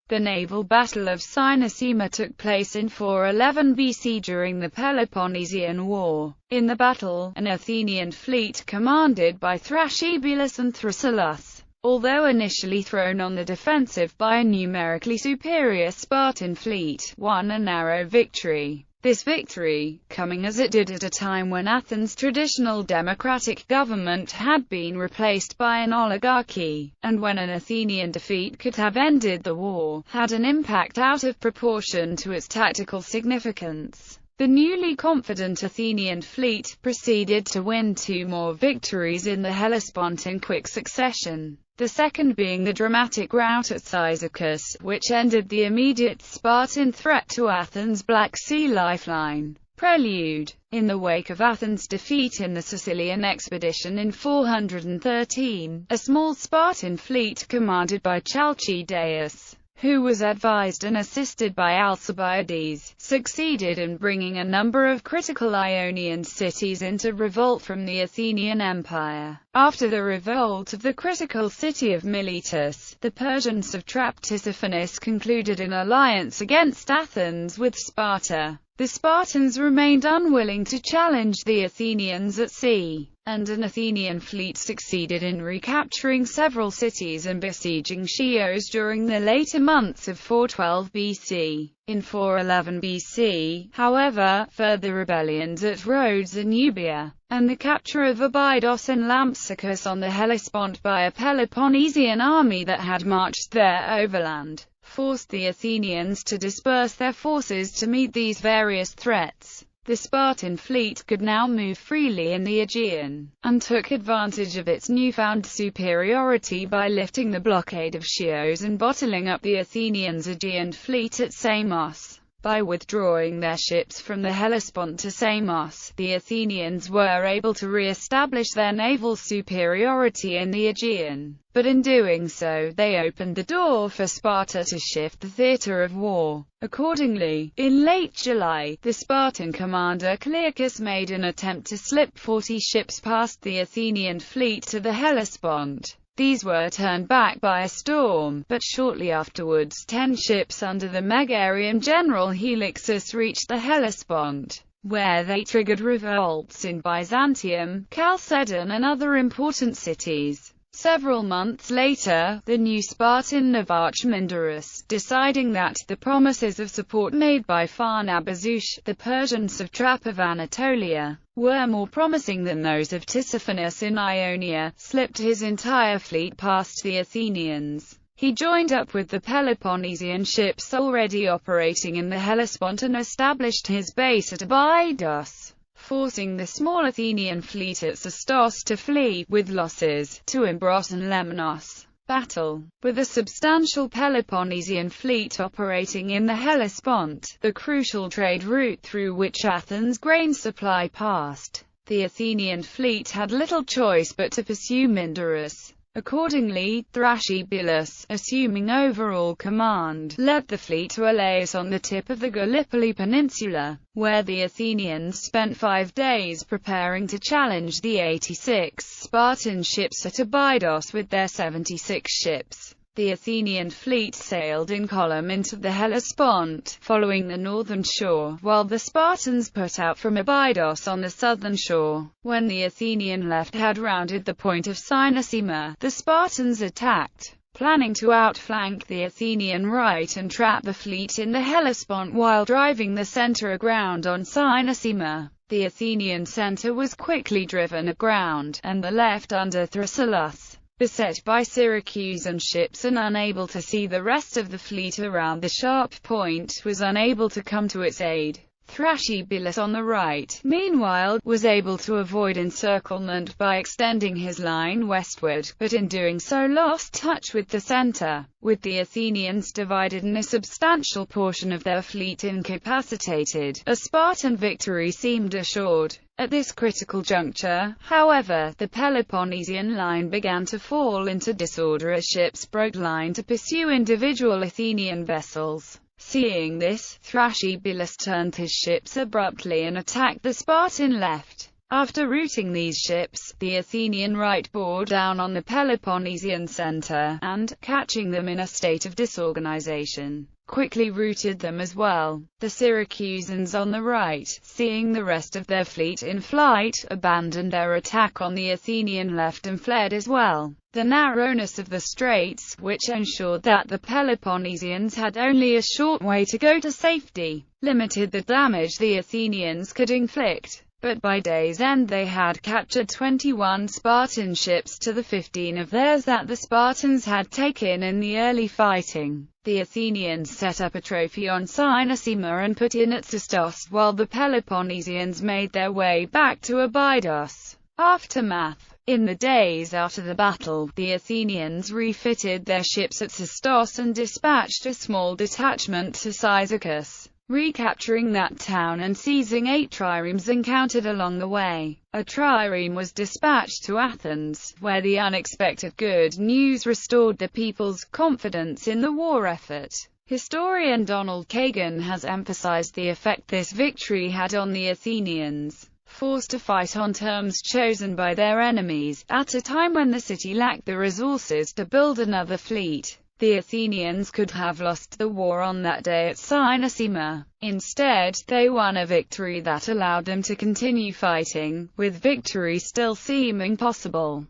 The naval Battle of Cynossema took place in 411 BC during the Peloponnesian War. In the battle, an Athenian fleet commanded by Thrasybulus and Thrasyllus, although initially thrown on the defensive by a numerically superior Spartan fleet, won a narrow victory. This victory, coming as it did at a time when Athens' traditional democratic government had been replaced by an oligarchy, and when an Athenian defeat could have ended the war, had an impact out of proportion to its tactical significance. The newly confident Athenian fleet proceeded to win 2 more victories in the Hellespont in quick succession, the second being the dramatic rout at Cyzicus, which ended the immediate Spartan threat to Athens' Black Sea lifeline. Prelude. In the wake of Athens' defeat in the Sicilian expedition in 413, a small Spartan fleet commanded by Chalcideus, who was advised and assisted by Alcibiades, succeeded in bringing a number of critical Ionian cities into revolt from the Athenian Empire. After the revolt of the critical city of Miletus, the Persian satrap Tissaphernes concluded an alliance against Athens with Sparta. The Spartans remained unwilling to challenge the Athenians at sea, and an Athenian fleet succeeded in recapturing several cities and besieging Chios during the later months of 412 BC. In 411 BC, however, further rebellions at Rhodes and Euboea, and the capture of Abydos and Lampsacus on the Hellespont by a Peloponnesian army that had marched there overland, forced the Athenians to disperse their forces to meet these various threats. The Spartan fleet could now move freely in the Aegean, and took advantage of its newfound superiority by lifting the blockade of Chios and bottling up the Athenians' Aegean fleet at Samos. By withdrawing their ships from the Hellespont to Samos, the Athenians were able to re-establish their naval superiority in the Aegean, but in doing so, they opened the door for Sparta to shift the theatre of war. Accordingly, in late July, the Spartan commander Clearchus made an attempt to slip 40 ships past the Athenian fleet to the Hellespont. These were turned back by a storm, but shortly afterwards 10 ships under the Megarian general Helixus reached the Hellespont, where they triggered revolts in Byzantium, Chalcedon and other important cities. Several months later, the new Spartan Navarch Mindarus, deciding that the promises of support made by Pharnabazush, the Persian satrap of Anatolia, were more promising than those of Tissaphernes in Ionia, slipped his entire fleet past the Athenians. He joined up with the Peloponnesian ships already operating in the Hellespont and established his base at Abydos, forcing the small Athenian fleet at Sestos to flee, with losses, to Imbros and Lemnos. Battle. With a substantial Peloponnesian fleet operating in the Hellespont, the crucial trade route through which Athens' grain supply passed, the Athenian fleet had little choice but to pursue Mindarus. Accordingly, Thrasybulus, assuming overall command, led the fleet to Elaeus on the tip of the Gallipoli Peninsula, where the Athenians spent 5 days preparing to challenge the 86 Spartan ships at Abydos with their 76 ships. The Athenian fleet sailed in column into the Hellespont, following the northern shore, while the Spartans put out from Abydos on the southern shore. When the Athenian left had rounded the point of Cynossema, the Spartans attacked, planning to outflank the Athenian right and trap the fleet in the Hellespont while driving the center aground on Cynossema. The Athenian center was quickly driven aground, and the left under Thrasyllus, beset by Syracusan ships and unable to see the rest of the fleet around the sharp point, was unable to come to its aid. Thrasybulus on the right, meanwhile, was able to avoid encirclement by extending his line westward, but in doing so lost touch with the center. With the Athenians divided and a substantial portion of their fleet incapacitated, a Spartan victory seemed assured. At this critical juncture, however, the Peloponnesian line began to fall into disorder as ships broke line to pursue individual Athenian vessels. Seeing this, Thrasybulus turned his ships abruptly and attacked the Spartan left. After routing these ships, the Athenian right bore down on the Peloponnesian center, and, catching them in a state of disorganization, quickly routed them as well. The Syracusans on the right, seeing the rest of their fleet in flight, abandoned their attack on the Athenian left and fled as well. The narrowness of the straits, which ensured that the Peloponnesians had only a short way to go to safety, limited the damage the Athenians could inflict. But by day's end they had captured 21 Spartan ships to the 15 of theirs that the Spartans had taken in the early fighting. The Athenians set up a trophy on Cynossema and put in at Sestos, while the Peloponnesians made their way back to Abydos. Aftermath. In the days after the battle, the Athenians refitted their ships at Sestos and dispatched a small detachment to Cyzicus, recapturing that town and seizing 8 triremes encountered along the way. A trireme was dispatched to Athens, where the unexpected good news restored the people's confidence in the war effort. Historian Donald Kagan has emphasized the effect this victory had on the Athenians, forced to fight on terms chosen by their enemies, at a time when the city lacked the resources to build another fleet. The Athenians could have lost the war on that day at Cynossema. Instead, they won a victory that allowed them to continue fighting, with victory still seeming possible.